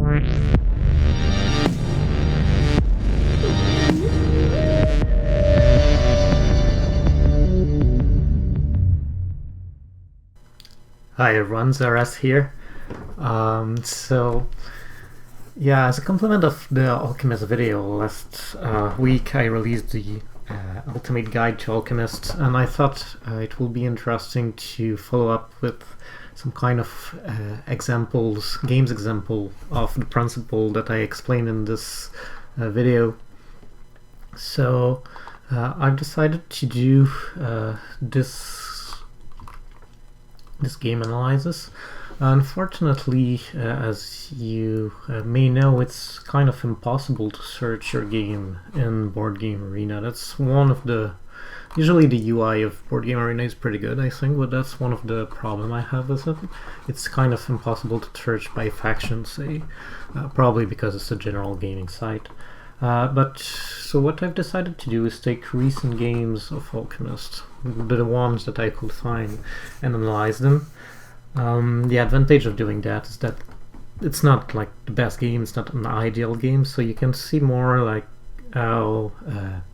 Hi everyone, Zaras here. Yeah, as a complement of the Alchemist video, last week I released the Ultimate Guide to Alchemists, and I thought it would be interesting to follow up with some kind of games example of the principle that I explained in this video. So I've decided to do this game analysis. Unfortunately, as you may know, it's kind of impossible to search your game in Board Game Arena. That's one of the... Usually the UI of Board Game Arena is pretty good, I think, but that's one of the problem I have with it. It's kind of impossible to search by faction, say, probably because it's a general gaming site. So what I've decided to do is take recent games of Alchemist, the ones that I could find, and analyze them. The advantage of doing that is that it's not like the best game, it's not an ideal game, so you can see more like how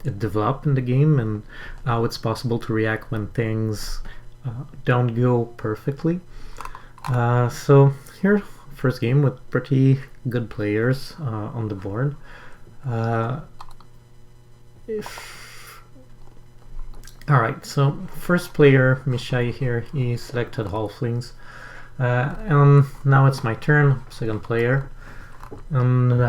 it developed in the game and how it's possible to react when things don't go perfectly. So here, first game with pretty good players on the board. Alright, so first player, Mishai here, he selected Halflings. And now it's my turn, second player. And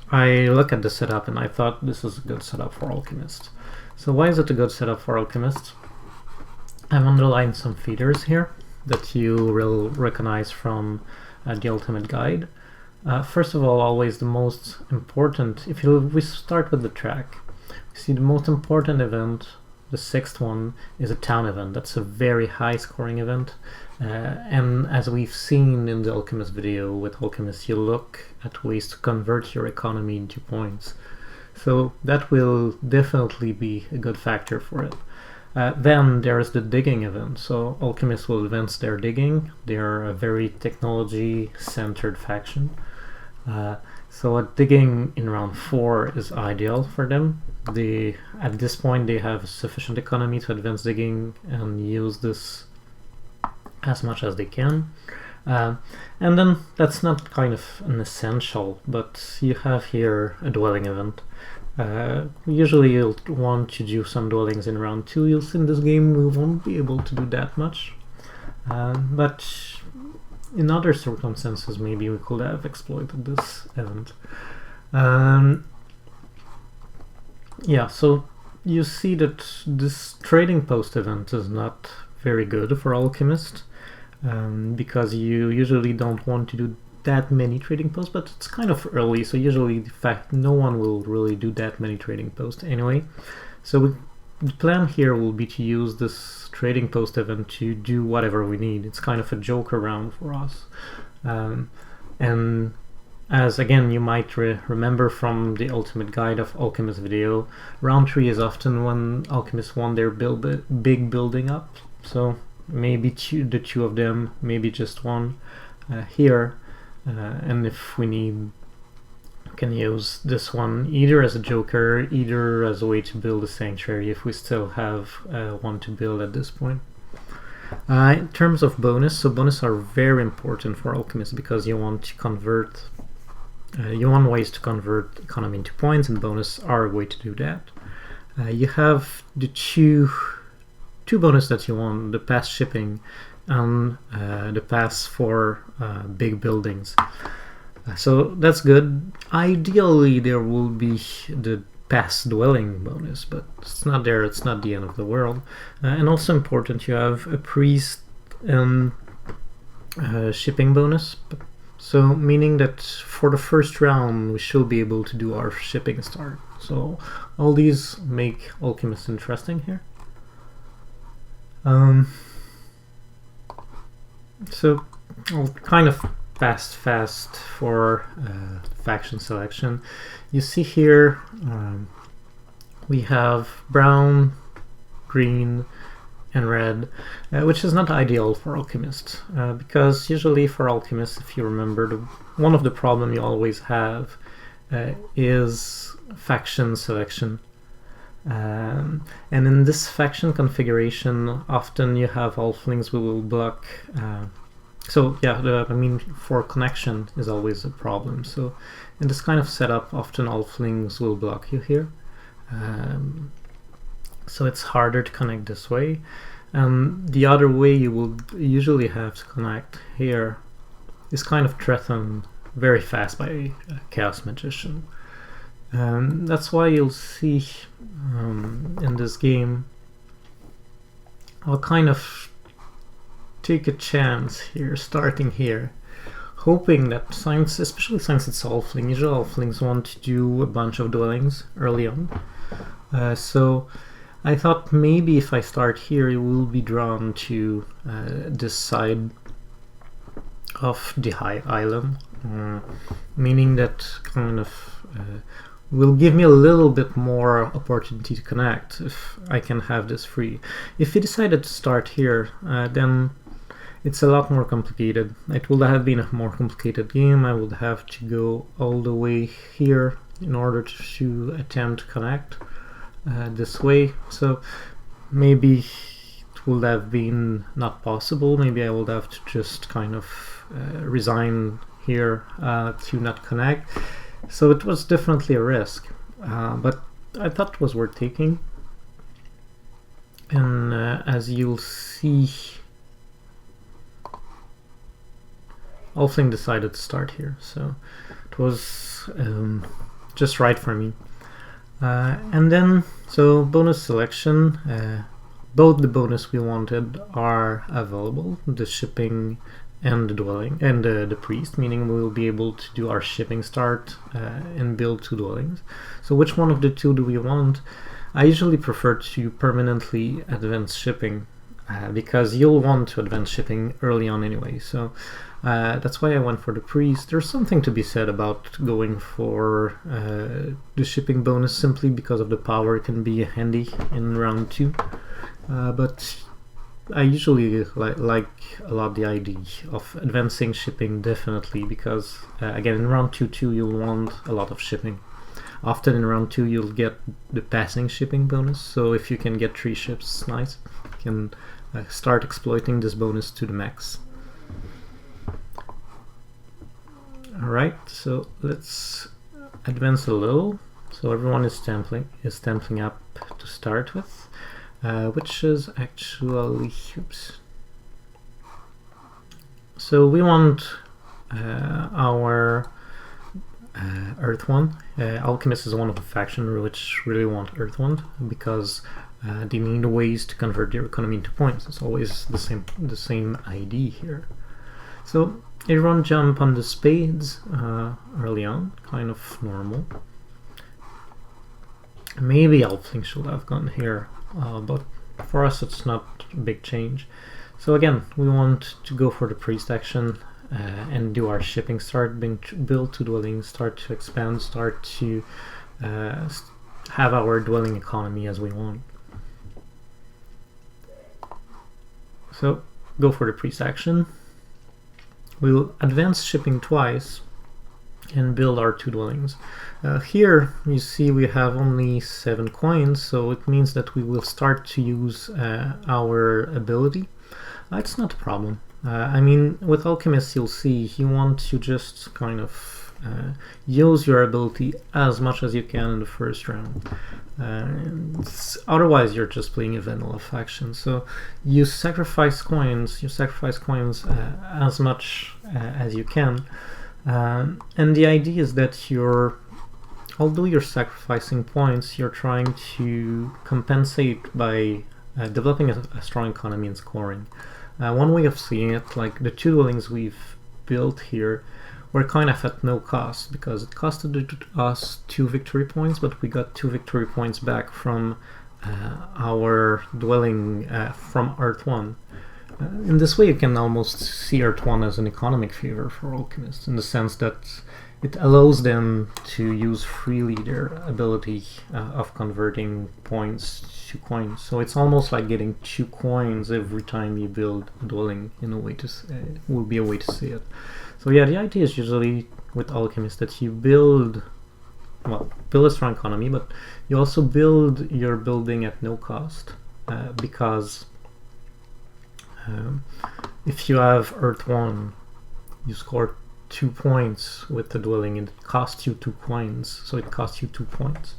I look at the setup and I thought this is a good setup for Alchemist. So why is it a good setup for Alchemist? I've underlined some features here that you will recognize from the Ultimate Guide. First of all, always the most important, we start with the track. You see the most important event, the sixth one, is a town event. That's a very high scoring event. And as we've seen in the Alchemist video, with Alchemist you look at ways to convert your economy into points. So that will definitely be a good factor for it. Then there's the digging event. So Alchemists will advance their digging. They're a very technology-centered faction. So digging in round 4 is ideal for them. At this point they have sufficient economy to advance digging and use this as much as they can. And then that's not kind of an essential, but you have here a dwelling event. Usually you'll want to do some dwellings in round 2. You'll see in this game we won't be able to do that much. But in other circumstances maybe we could have exploited this event. Yeah, so you see that this trading post event is not very good for Alchemist, because you usually don't want to do that many trading posts, but it's kind of early, so usually in fact no one will really do that many trading posts anyway. So the plan here will be to use this trading post event to do whatever we need. It's kind of a joker round for us. And as again you might remember from the Ultimate Guide of Alchemist video, round 3 is often when Alchemists want their big building up. So maybe the two of them, maybe just one here. And if we need, can use this one either as a joker, either as a way to build a sanctuary if we still have one to build at this point. In terms of bonus, so bonus are very important for Alchemists because you want to convert, you want ways to convert economy into points, and bonus are a way to do that. You have the two bonus that you want, the pass shipping and the pass for big buildings. So that's good. Ideally there will be the pass dwelling bonus, but it's not there, it's not the end of the world. And also important, you have a priest and shipping bonus. So meaning that for the first round we should be able to do our shipping start. So all these make Alchemist interesting here. So I'll kind of fast for faction selection. You see here we have brown, green and red, which is not ideal for alchemists, because usually for alchemists, if you remember, one of the problems you always have is faction selection. And in this faction configuration, often you have halflings who will block. So yeah, for connection is always a problem. So in this kind of setup, often halflings will block you here. So it's harder to connect this way. The other way you will usually have to connect here is kind of threatened very fast by a Chaos Magician. That's why you'll see in this game I'll kind of take a chance here, starting here, hoping that especially since it's halfling, usually halflings want to do a bunch of dwellings early on. So I thought maybe if I start here, you will be drawn to this side of the high island, meaning that kind of will give me a little bit more opportunity to connect if I can have this free. If you decided to start here, then it's a lot more complicated. It would have been a more complicated game. I would have to go all the way here in order to attempt to connect this way. So maybe it would have been not possible. Maybe I would have to just kind of resign here to not connect. So it was definitely a risk, but I thought it was worth taking. And as you'll see, Alfling decided to start here, so it was just right for me. And then, so bonus selection, both the bonus we wanted are available, the shipping and the dwelling, and the priest, meaning we will be able to do our shipping start and build 2 dwellings. So which one of the 2 do we want? I usually prefer to permanently advance shipping, because you'll want to advance shipping early on anyway. So that's why I went for the priest. There's something to be said about going for the shipping bonus simply because of the power. It can be handy in round 2, but I usually like a lot the idea of advancing shipping, definitely, because again, in round 2 you'll want a lot of shipping. Often in round 2 you'll get the passing shipping bonus, so if you can get 3 ships, nice. You can start exploiting this bonus to the max. Alright, so let's advance a little. So everyone is templing up to start with. Which is actually, oops. So we want our Earth one. Alchemists is one of the faction which really want Earth one because they need ways to convert their economy into points. It's always the same idea here. So everyone jump on the spades early on, kind of normal. Maybe Alfling should have gone here. But for us it's not a big change. So again, we want to go for the priest action and do our shipping, start build 2 dwellings, start to expand, start to have our dwelling economy as we want. So go for the priest action. We'll advance shipping twice and build our 2 dwellings. Here you see we have only 7 coins, so it means that we will start to use our ability. It's not a problem. I mean, with Alchemists you'll see you want to just kind of use your ability as much as you can in the first round. Otherwise you're just playing a vanilla faction. So you sacrifice coins as much as you can. And the idea is that although you're sacrificing points, you're trying to compensate by developing a strong economy and scoring. One way of seeing it, like the 2 dwellings we've built here, were kind of at no cost because it costed us 2 victory points, but we got 2 victory points back from our dwelling from Earth 1. In this way you can almost see Earth 1 as an economic favor for Alchemists, in the sense that it allows them to use freely their ability of converting points to coins. So it's almost like getting 2 coins every time you build a dwelling, in a way to will be a way to say it. So yeah, the idea is usually with Alchemists that you build a strong economy, but you also build your building at no cost, because if you have Earth 1, you score 2 points with the dwelling and it costs you 2 coins, so it costs you 2 points.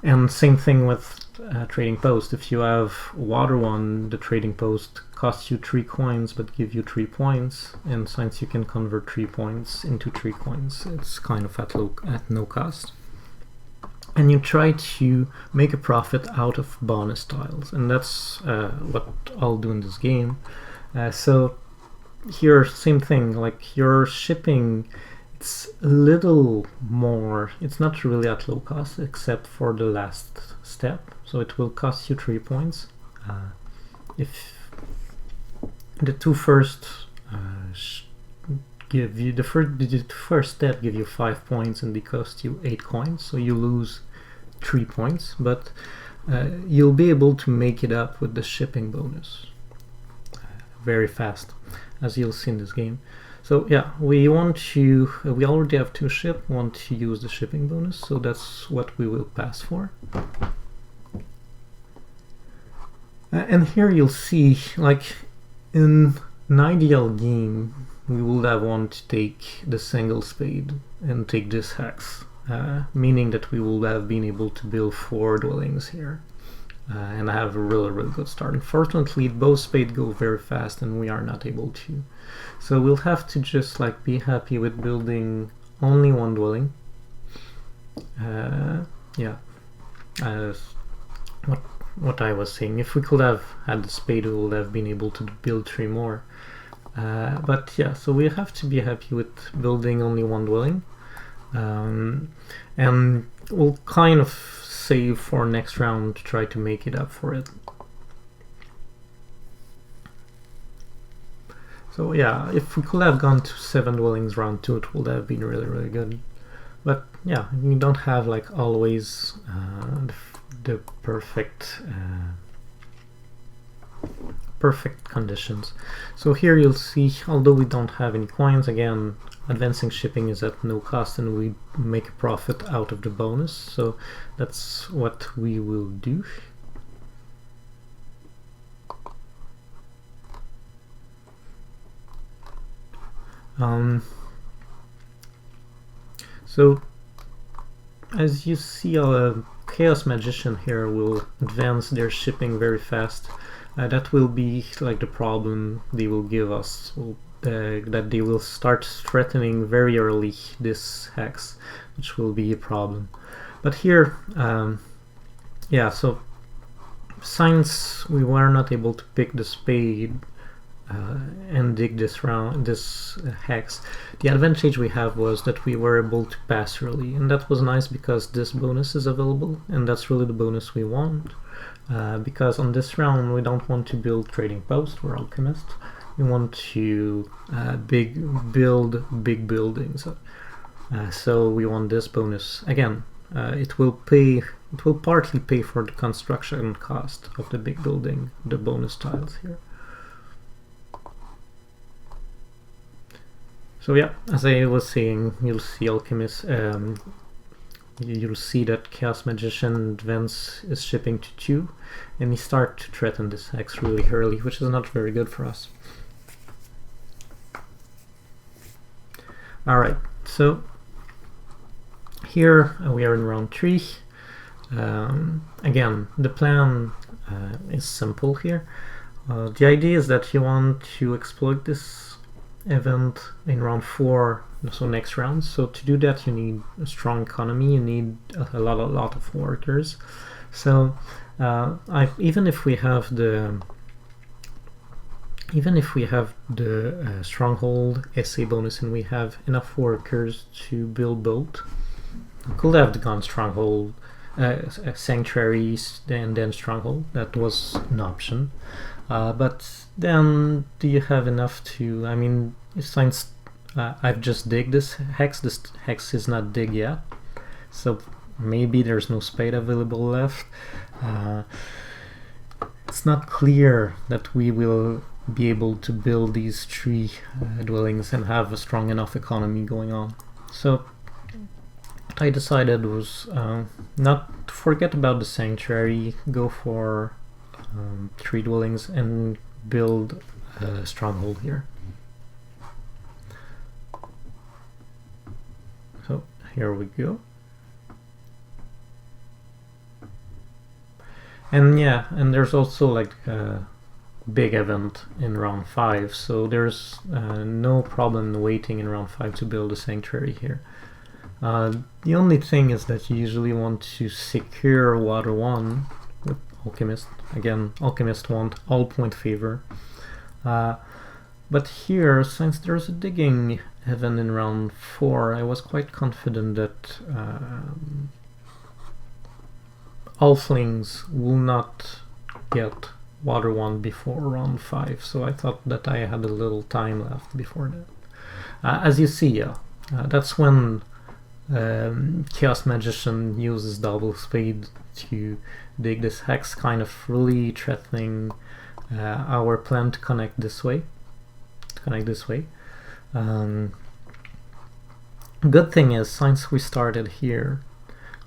And same thing with trading post. If you have water 1, the trading post costs you 3 coins but give you 3 points, and since you can convert 3 points into 3 coins, it's kind of at no cost. And you try to make a profit out of bonus tiles, and that's what I'll do in this game. So here, same thing, like your shipping, it's a little more, it's not really at low cost except for the last step, so it will cost you 3 points. If the 2 first give you, the first step give you 5 points and they cost you 8 coins, so you lose 3 points, but you'll be able to make it up with the shipping bonus very fast, as you'll see in this game. So yeah, we already have 2 ships, want to use the shipping bonus, so that's what we will pass for. And here you'll see, like in an ideal game, we would have wanted to take the single spade and take this hex, meaning that we will have been able to build 4 dwellings here. And have a really good start. Unfortunately, both spades go very fast and we are not able to. So we'll have to just like be happy with building only 1 dwelling. Yeah, what I was saying, if we could have had the spade, we would have been able to build 3 more. But yeah, so we have to be happy with building only 1 dwelling. And we'll kind of save for next round to try to make it up for it. So yeah, if we could have gone to 7 dwellings round 2, it would have been really good. But yeah, you don't have like always the perfect conditions. So here you'll see, although we don't have any coins, again, advancing shipping is at no cost and we make a profit out of the bonus, so that's what we will do. So as you see, Chaos Magician here will advance their shipping very fast. That will be like the problem they will give us, that they will start threatening very early this hex, which will be a problem. But here, yeah, so since we were not able to pick the spade and dig this hex, the advantage we have was that we were able to pass early, and that was nice because this bonus is available, and that's really the bonus we want. Because on this round we don't want to build trading post, we're alchemists. We want to build big buildings. So we want this bonus. Again, it will partly pay for the construction cost of the big building, the bonus tiles here. So yeah, as I was saying, you'll see Alchemists, you'll see that Chaos Magician advance is shipping to 2, and he start to threaten this hex really early, which is not very good for us. Alright, so here we are in round 3. Again, the plan is simple here. The idea is that you want to exploit this event in round 4, so next round. So to do that you need a strong economy, you need a lot of workers. So even if we have the stronghold SA bonus and we have enough workers to build both, we could have gone stronghold, sanctuaries, and then stronghold. That was an option. But then do you have enough to, I mean, since I've just digged this hex. This hex is not dig yet, so maybe there's no spade available left. It's not clear that we will be able to build these 3 dwellings and have a strong enough economy going on. So what I decided was not to forget about the sanctuary, go for 3 dwellings and build a stronghold here. So here we go. And yeah, and there's also like a big event in round 5, so there's no problem waiting in round 5 to build a sanctuary here. The only thing is that you usually want to secure water 1 with Alchemist. Again, Alchemist want all point favor. But here, since there's a digging event in round 4, I was quite confident that Halflings will not get water 1 before round 5, so I thought that I had a little time left before that. As you see, that's when Chaos Magician uses double spade to dig this hex, kind of really threatening our plan to connect this way. Good thing is, since we started here,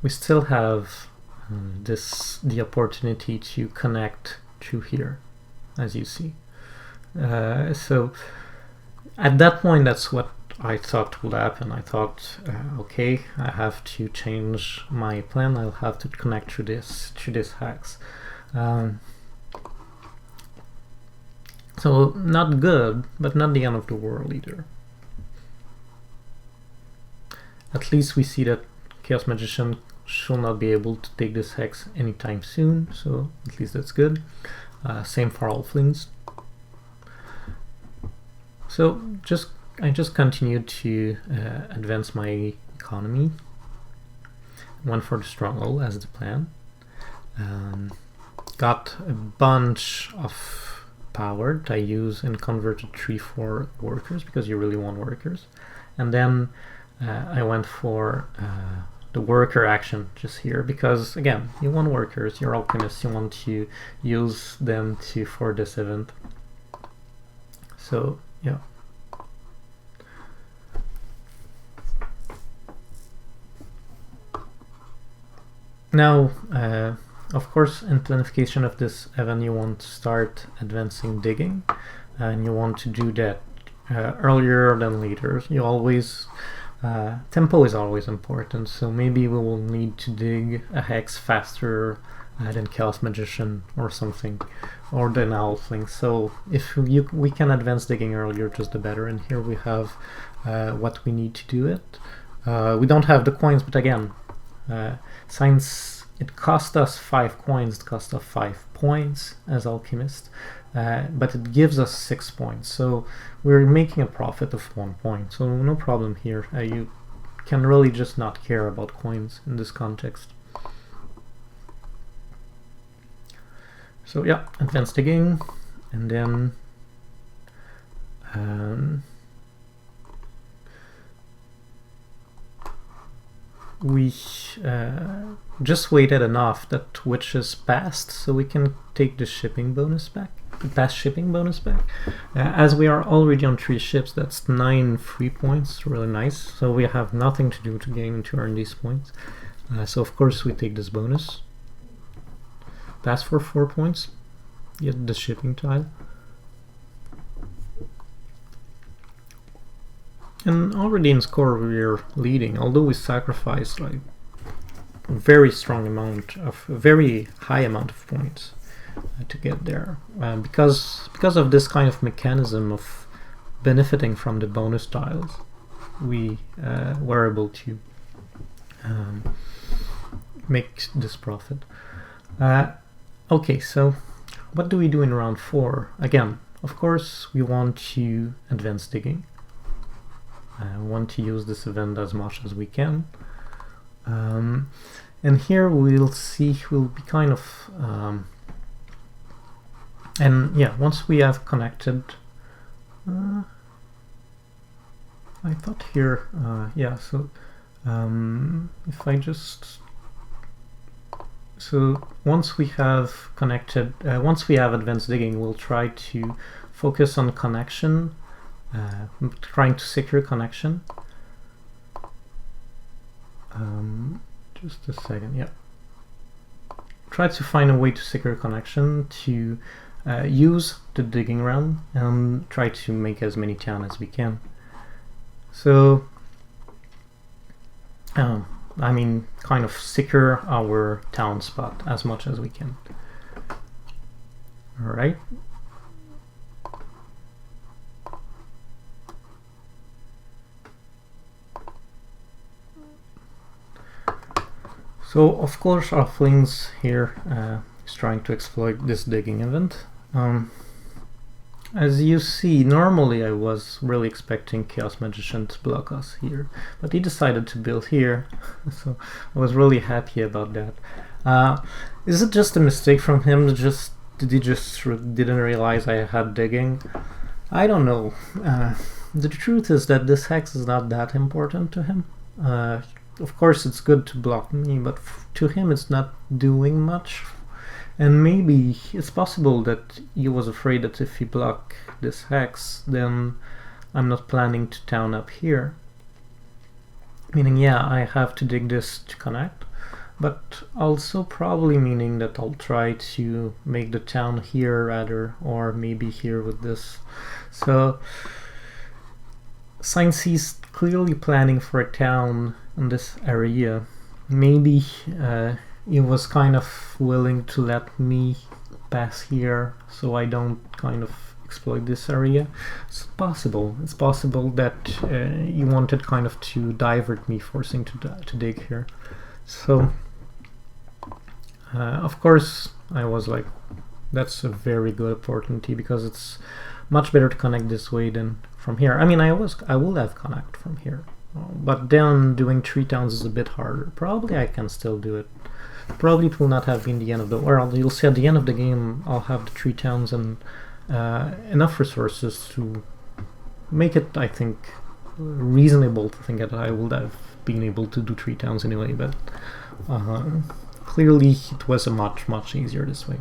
we still have the opportunity to connect through here, as you see. So at that point, that's what I thought would happen. I thought, okay, I have to change my plan. I'll have to connect through this hex. So not good, but not the end of the world either. At least we see that Chaos Magician shall not be able to take this hex anytime soon, so at least that's good. Same for Halflings. So I just continued to advance my economy. Went for the stronghold as the plan. Got a bunch of power that I use and converted 3 for workers, because you really want workers. And then I went for the worker action just here, because again, you want workers, you're alchemists, you want to use them for this event. So yeah. Now, of course, in planification of this event, you want to start advancing digging, and you want to do that earlier than later. You always tempo is always important, so maybe we will need to dig a hex faster than Chaos Magician or something, or than Halfling. So if we can advance digging earlier, just the better. And here we have what we need to do it. We don't have the coins, but again, since it cost us 5 coins, it cost us 5 points as Alchemist, but it gives us 6 points, so we're making a profit of 1 point, so no problem here. You can really just not care about coins in this context. So yeah, advanced digging, and then we just waited enough that witches passed, so we can take the shipping bonus back. As we are already on 3 ships, that's 9 free points, really nice. So we have nothing to do to gain to earn these points. So of course we take this bonus. Pass for 4 points, get the shipping tile. And already in score we're leading, although we sacrificed like a very high amount of points to get there. Because of this kind of mechanism of benefiting from the bonus tiles, we were able to make this profit. Okay, so what do we do in round 4? Again, of course, we want to advance digging. We want to use this event as much as we can. And here we'll be kind of... and yeah, once we have connected... I thought here, yeah, so if I just, so once we have connected, once we have advanced digging, we'll try to focus on connection, trying to secure connection. Just a second, yeah. Try to find a way to secure connection to use the digging realm and try to make as many towns as we can. So, I mean, kind of secure our town spot as much as we can. All right. So, of course, Earthlings here is trying to exploit this digging event. As you see, normally I was really expecting Chaos Magician to block us here, but he decided to build here, so I was really happy about that. Is it just a mistake from him? Did he just didn't realize I had digging? I don't know. The truth is that this hex is not that important to him. Of course it's good to block me, but to him it's not doing much. And maybe it's possible that he was afraid that if he block this hex, then I'm not planning to town up here. Meaning, yeah, I have to dig this to connect, but also probably meaning that I'll try to make the town here rather, or maybe here with this. So, since he's clearly planning for a town in this area, maybe he was kind of willing to let me pass here so I don't kind of exploit this area. It's possible that he wanted kind of to divert me, forcing to dig here. So of course I was like, that's a very good opportunity because it's much better to connect this way than from here. I mean, I will have connect from here, but then doing 3 towns is a bit harder. Probably I can still do it. Probably it will not have been the end of the world. You'll see at the end of the game I'll have the 3 towns and enough resources to make it, I think, reasonable to think that I would have been able to do 3 towns anyway, but clearly it was a much easier this way.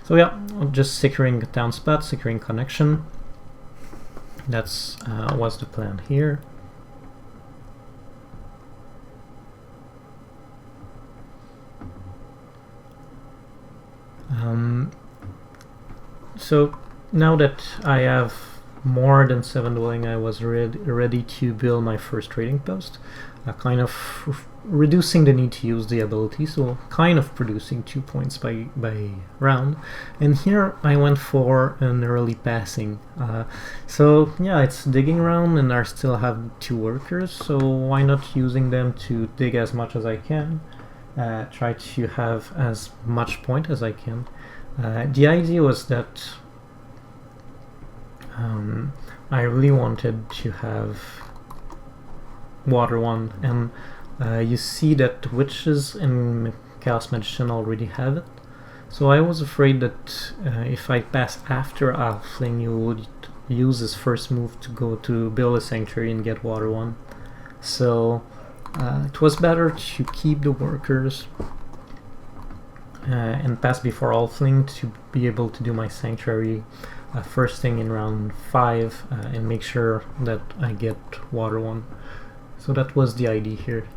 So yeah, just securing a town spot, securing connection. That's was the plan here. So now that I have more than 7 dwelling, I was ready to build my first trading post, kind of reducing the need to use the ability, so kind of producing 2 points by round. And here I went for an early passing. So yeah, it's digging round and I still have 2 workers, so why not using them to dig as much as I can, try to have as much point as I can. The idea was that I really wanted to have water 1, and you see that witches and Chaos Magician already have it. So I was afraid that if I pass after Alfling, you would use his first move to go to build a sanctuary and get water 1. So it was better to keep the workers and pass before Alfling to be able to do my sanctuary first thing in round 5 and make sure that I get water 1. So that was the idea here.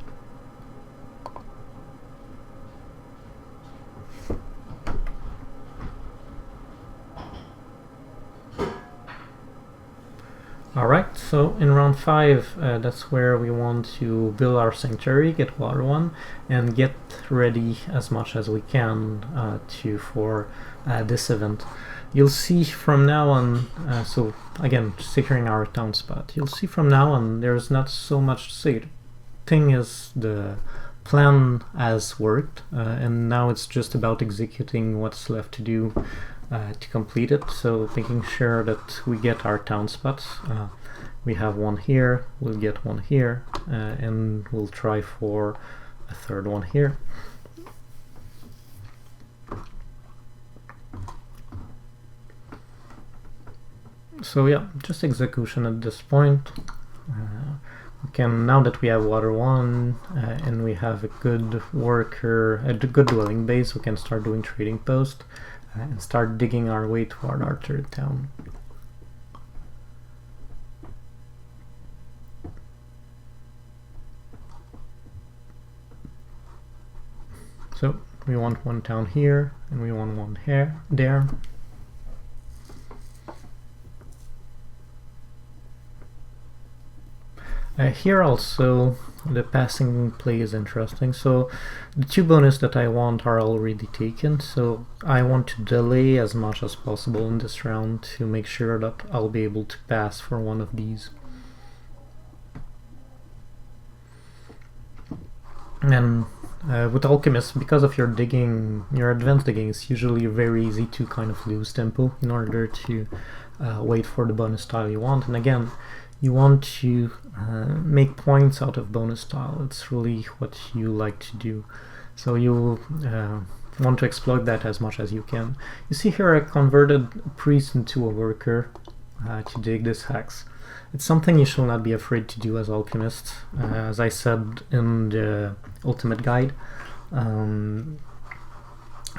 Alright, so in round 5, that's where we want to build our sanctuary, get water 1, and get ready as much as we can for this event. You'll see from now on, so again, securing our town spot, you'll see from now on there's not so much to say. The thing is, the plan has worked, and now it's just about executing what's left to do to complete it, so making sure that we get our town spots. We have 1 here, we'll get 1 here, and we'll try for a 3rd one here. So yeah, just execution at this point. We can, now that we have water 1 and we have a good worker, a good dwelling base, we can start doing trading post and start digging our way toward our third town. So we want one town here and we want one here, there. Here also the passing play is interesting. So the 2 bonus that I want are already taken, so I want to delay as much as possible in this round to make sure that I'll be able to pass for one of these. And with Alchemists, because of your digging, your advanced digging, it's usually very easy to kind of lose tempo in order to wait for the bonus tile you want. And again, you want to make points out of bonus tile. It's really what you like to do. So you want to exploit that as much as you can. You see here I converted a priest into a worker to dig this hex. It's something you shall not be afraid to do as alchemists, as I said in the ultimate guide. I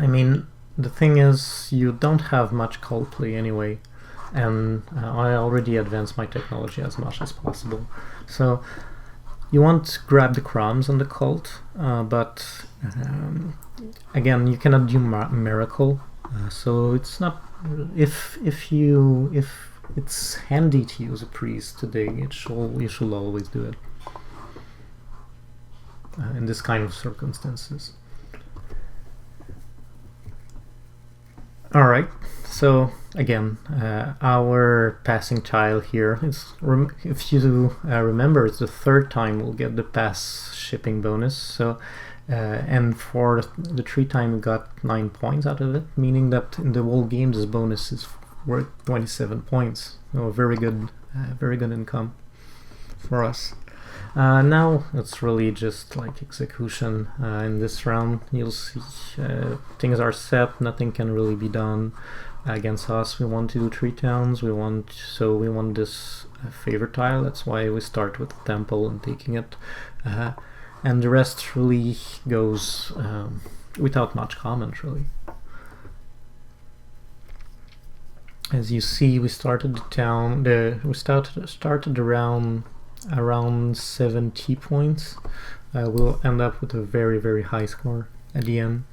mean, the thing is, you don't have much cult play anyway, and I already advanced my technology as much as possible. So you want to grab the crumbs on the cult, but again, you cannot do miracle. So it's not, if it's handy to use a priest to dig, you should always do it in this kind of circumstances. Alright, so again, our passing tile here is, if you remember, it's the 3rd time we'll get the pass shipping bonus. So and for the 3 time we got 9 points out of it, meaning that in the whole game this bonus is worth 27 points. So very good income for us. Now it's really just like execution. In this round you'll see things are set, nothing can really be done against us. We want to do 3 towns, we want this favor tile, that's why we start with the temple and taking it, and the rest really goes without much comment really. As you see, we started the town. We started around 70 points. We'll end up with a very high score at the end.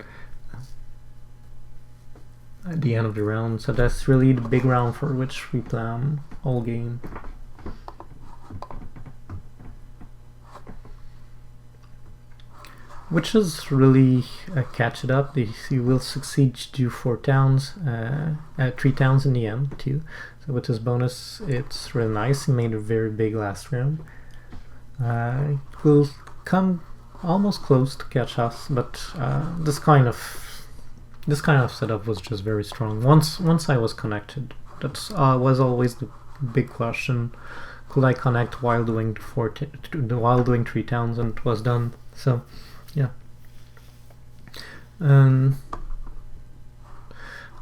At the end of the round. So that's really the big round for which we plan all game. Which is really catch it up. You will succeed to do 4 towns, 3 towns in the end too. So with this bonus, it's really nice. He made a very big last round. It will come almost close to catch us, but this kind of setup was just very strong. Once I was connected, that was always the big question: could I connect while doing 3 towns? And it was done. So. Yeah.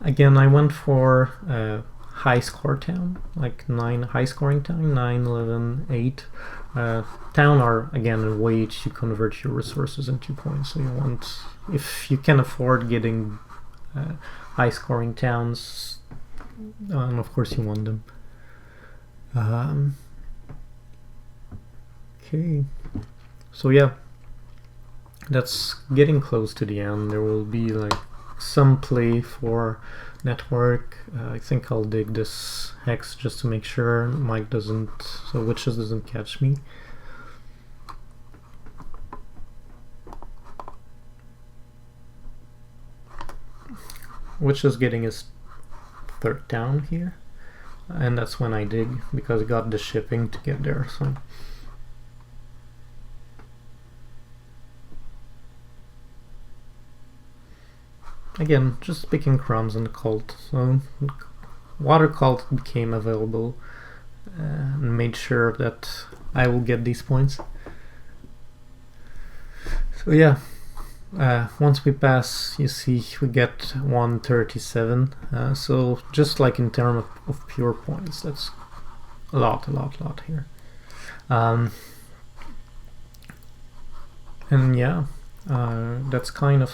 Again, I went for a high score town, like 9 high scoring town, 9, 11, 8. Town are again a way to convert your resources into points. So you want, if you can afford getting high scoring towns, and of course you want them. Okay. So yeah. That's getting close to the end. There will be like some play for network. I think I'll dig this hex just to make sure Mike doesn't, so Witches doesn't catch me. Witches getting his 3rd down here, and that's when I dig because I got the shipping to get there. So. Again, just picking crumbs in the cult. So water cult became available and made sure that I will get these points. So yeah, once we pass, you see we get 137. So just like in terms of pure points, that's a lot here. And yeah, that's kind of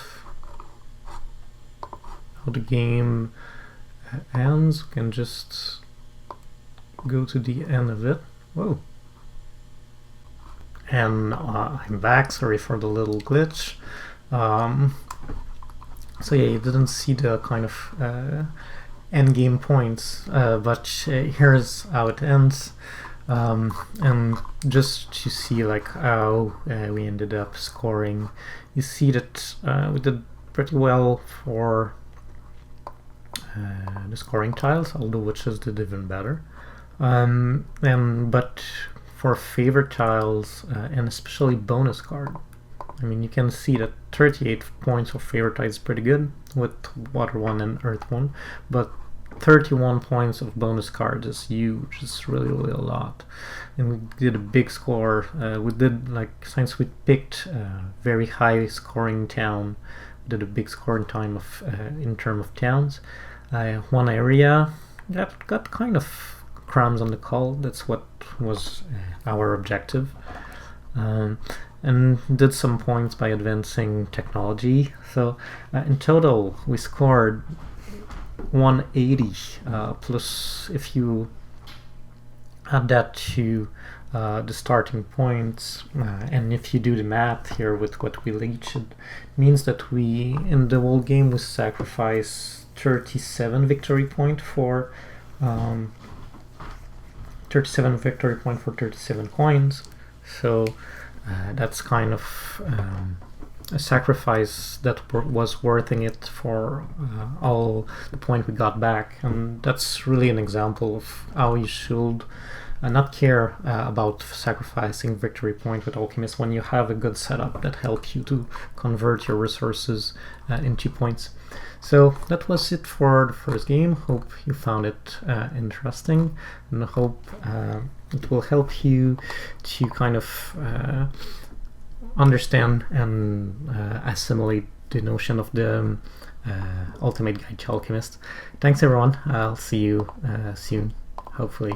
how the game ends. We can just go to the end of it. Whoa. And I'm back, sorry for the little glitch. So yeah, you didn't see the kind of end game points, but here's how it ends. And just to see like how we ended up scoring, you see that we did pretty well for the scoring tiles, although witches did even better. But for favorite tiles and especially bonus card, I mean, you can see that 38 points for favorite tile is pretty good with water 1 and earth 1, but 31 points of bonus cards is huge. It's really a lot. And we did a big score. We did, like, since we picked a very high scoring town, we did a big scoring time of in terms of towns. One area that got kind of crumbs on the call. That's what was our objective. And did some points by advancing technology. So in total we scored 180 plus if you add that to the starting points, and if you do the math here with what we reached, it means that we in the whole game we sacrifice 37 victory point for 37 victory point for 37 coins. So that's kind of a sacrifice that was worth it for all the point we got back, and that's really an example of how you should not care about sacrificing victory point with Alchemists when you have a good setup that helps you to convert your resources into points. So that was it for the first game. Hope you found it interesting, and I hope it will help you to kind of understand and assimilate the notion of the Ultimate Guide to Alchemist. Thanks everyone, I'll see you soon, hopefully.